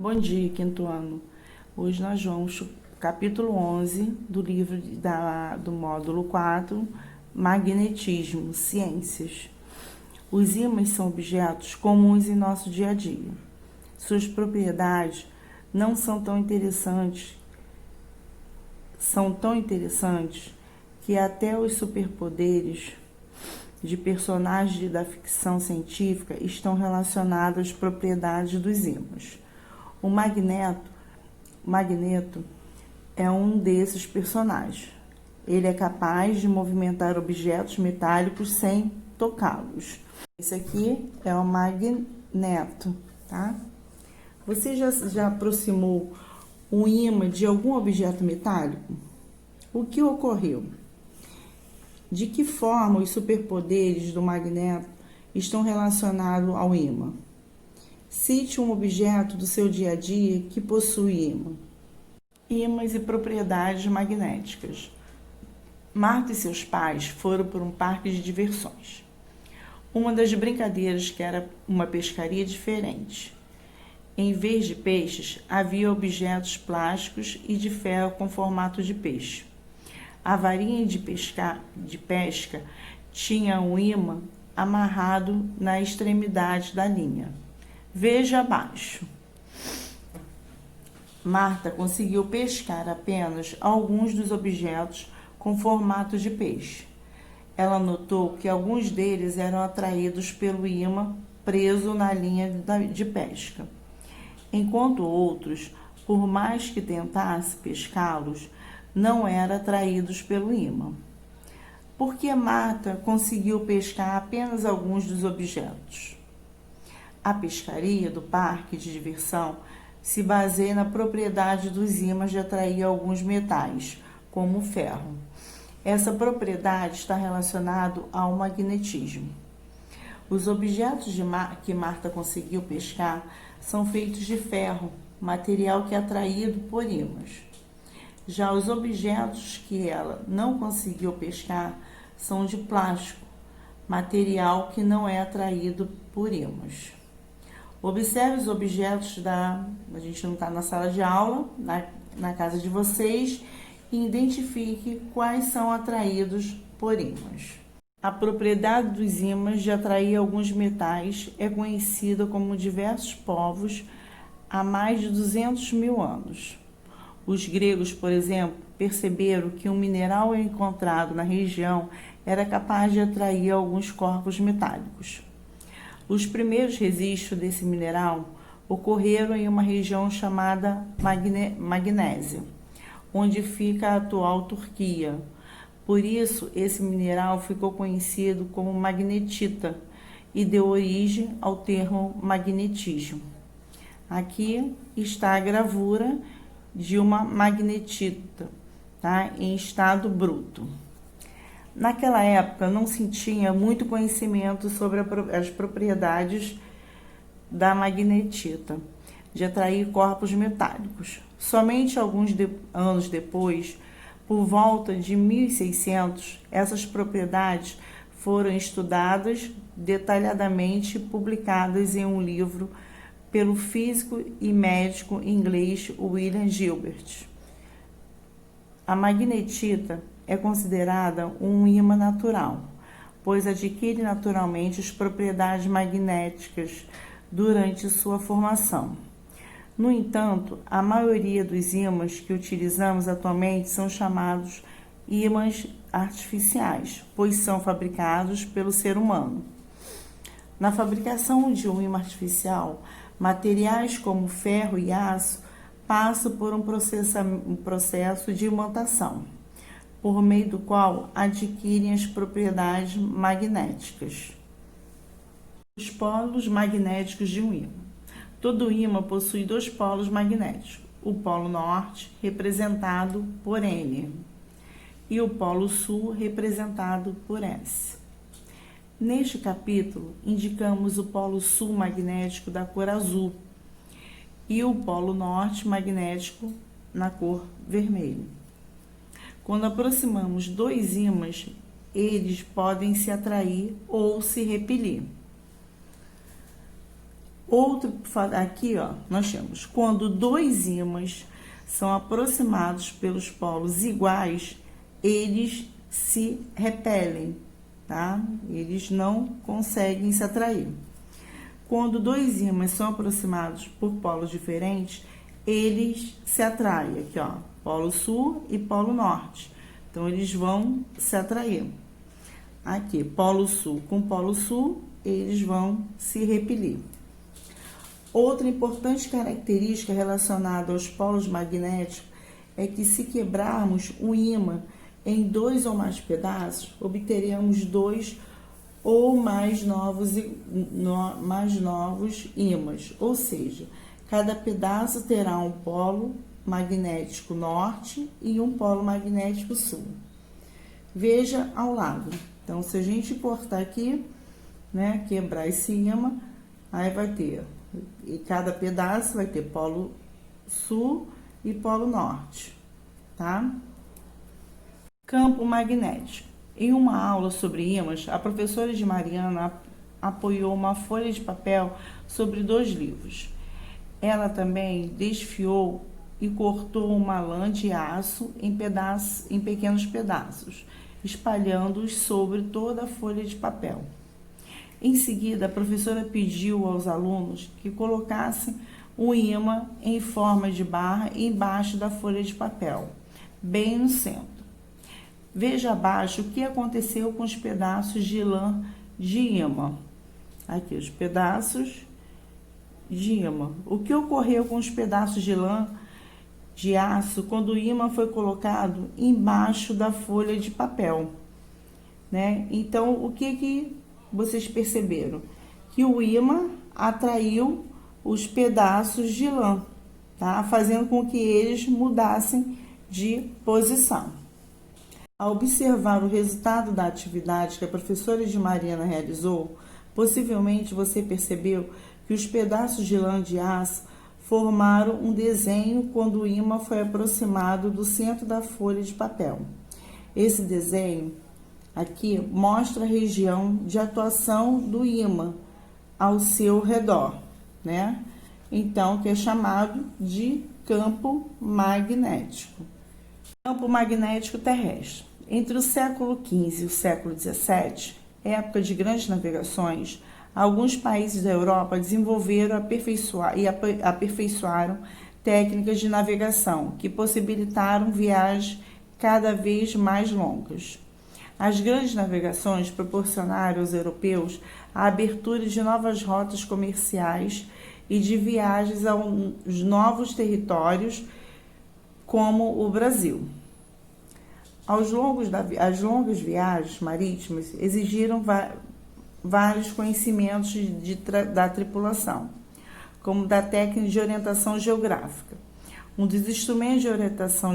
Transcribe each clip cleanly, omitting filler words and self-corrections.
Bom dia, quinto ano. Hoje nós vamos para o capítulo 11 do livro do módulo 4, Magnetismo, Ciências. Os ímãs são objetos comuns em nosso dia a dia. Suas propriedades não são tão interessantes que até os superpoderes de personagens da ficção científica estão relacionados às propriedades dos ímãs. O Magneto é um desses personagens. Ele é capaz de movimentar objetos metálicos sem tocá-los. Esse aqui é o Magneto, tá? Você já aproximou um ímã de algum objeto metálico? O que ocorreu? De que forma os superpoderes do Magneto estão relacionados ao ímã? Cite um objeto do seu dia a dia que possui ímã. Ímãs e propriedades magnéticas. Marta e seus pais foram para um parque de diversões. Uma das brincadeiras que era uma pescaria diferente. Em vez de peixes, havia objetos plásticos e de ferro com formato de peixe. A varinha de pesca tinha um ímã amarrado na extremidade da linha. Veja abaixo. Marta conseguiu pescar apenas alguns dos objetos com formato de peixe. Ela notou que alguns deles eram atraídos pelo ímã preso na linha de pesca, enquanto outros, por mais que tentasse pescá-los, não eram atraídos pelo ímã. Por que Marta conseguiu pescar apenas alguns dos objetos? A pescaria do parque de diversão se baseia na propriedade dos ímãs de atrair alguns metais, como o ferro. Essa propriedade está relacionada ao magnetismo. Os objetos que Marta conseguiu pescar são feitos de ferro, material que é atraído por ímãs. Já os objetos que ela não conseguiu pescar são de plástico, material que não é atraído por ímãs. Observe os objetos a gente não está na sala de aula, na casa de vocês, e identifique quais são atraídos por ímãs. A propriedade dos ímãs de atrair alguns metais é conhecida como diversos povos há mais de 200 mil anos. Os gregos, por exemplo, perceberam que um mineral encontrado na região era capaz de atrair alguns corpos metálicos. Os primeiros registros desse mineral ocorreram em uma região chamada Magnésia, onde fica a atual Turquia. Por isso, esse mineral ficou conhecido como magnetita e deu origem ao termo magnetismo. Aqui está a gravura de uma magnetita, tá? Em estado bruto. Naquela época não se tinha muito conhecimento sobre as propriedades da magnetita, de atrair corpos metálicos. Somente alguns anos depois, por volta de 1600, essas propriedades foram estudadas detalhadamente e publicadas em um livro pelo físico e médico inglês William Gilbert. A magnetita é considerada um ímã natural, pois adquire naturalmente as propriedades magnéticas durante sua formação. No entanto, a maioria dos ímãs que utilizamos atualmente são chamados ímãs artificiais, pois são fabricados pelo ser humano. Na fabricação de um ímã artificial, materiais como ferro e aço passam por um processo de imantação, por meio do qual adquirem as propriedades magnéticas. Os polos magnéticos de um ímã. Todo ímã possui dois polos magnéticos, o polo norte, representado por N, e o polo sul, representado por S. Neste capítulo, indicamos o polo sul magnético da cor azul e o polo norte magnético na cor vermelho. Quando aproximamos dois ímãs, eles podem se atrair ou se repelir. Aqui, ó, nós temos quando dois ímãs são aproximados pelos polos iguais, eles se repelem, tá? Eles não conseguem se atrair. Quando dois ímãs são aproximados por polos diferentes, eles se atraem. Aqui, ó, polo sul e polo norte. Então, eles vão se atrair. Aqui, polo sul com polo sul, eles vão se repelir. Outra importante característica relacionada aos polos magnéticos é que, se quebrarmos um ímã em dois ou mais pedaços, obteremos dois ou mais novos ímãs, ou seja, cada pedaço terá um polo magnético norte e um polo magnético sul. Veja ao lado. Então, se a gente cortar aqui, né, quebrar esse ímã, aí vai ter, e cada pedaço vai ter polo sul e polo norte, tá? Campo magnético. Em uma aula sobre ímãs, a professora de Mariana apoiou uma folha de papel sobre 2 livros. Ela também desfiou e cortou uma lã de aço em pequenos pedaços, espalhando-os sobre toda a folha de papel. Em seguida, a professora pediu aos alunos que colocassem um ímã em forma de barra embaixo da folha de papel, bem no centro. Veja abaixo o que aconteceu com os pedaços de lã de ímã. Aqui, os pedaços de ímã. O que ocorreu com os pedaços de lã de aço quando o ímã foi colocado embaixo da folha de papel, né? Então, o que vocês perceberam? Que o ímã atraiu os pedaços de lã, tá? Fazendo com que eles mudassem de posição. Ao observar o resultado da atividade que a professora de Mariana realizou, possivelmente você percebeu que os pedaços de lã de aço formaram um desenho quando o ímã foi aproximado do centro da folha de papel. Esse desenho aqui mostra a região de atuação do ímã ao seu redor, né? Então, que é chamado de campo magnético. Campo magnético terrestre. Entre o século XV e o século XVII, época de grandes navegações, alguns países da Europa desenvolveram e aperfeiçoaram técnicas de navegação que possibilitaram viagens cada vez mais longas. As grandes navegações proporcionaram aos europeus a abertura de novas rotas comerciais e de viagens aos novos territórios, como o Brasil. As longas viagens marítimas exigiram vários conhecimentos da tripulação, como da técnica de orientação geográfica. Um dos instrumentos de orientação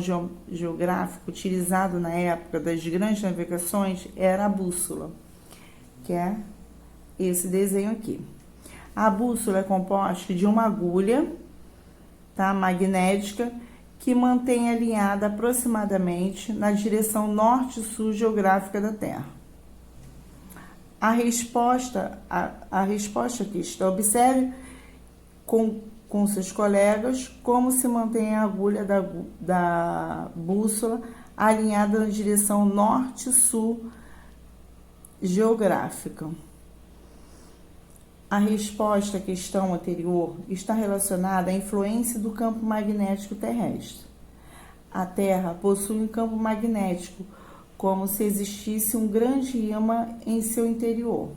geográfica utilizado na época das grandes navegações era a bússola, que é esse desenho aqui. A bússola é composta de uma agulha, tá, magnética, que mantém alinhada aproximadamente na direção norte-sul geográfica da Terra. A resposta aqui está. Observe com seus colegas como se mantém a agulha da bússola alinhada na direção norte-sul geográfica. A resposta à questão anterior está relacionada à influência do campo magnético terrestre. A Terra possui um campo magnético, como se existisse um grande ímã em seu interior.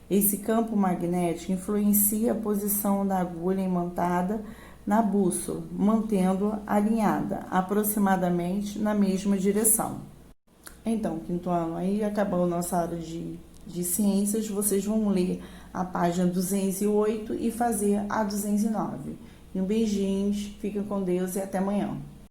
Esse campo magnético influencia a posição da agulha imantada na bússola, mantendo-a alinhada aproximadamente na mesma direção. Então, quinto ano, aí acabou nossa aula de ciências, vocês vão ler a página 208 e fazer a 209. Um beijinho, fiquem com Deus e até amanhã.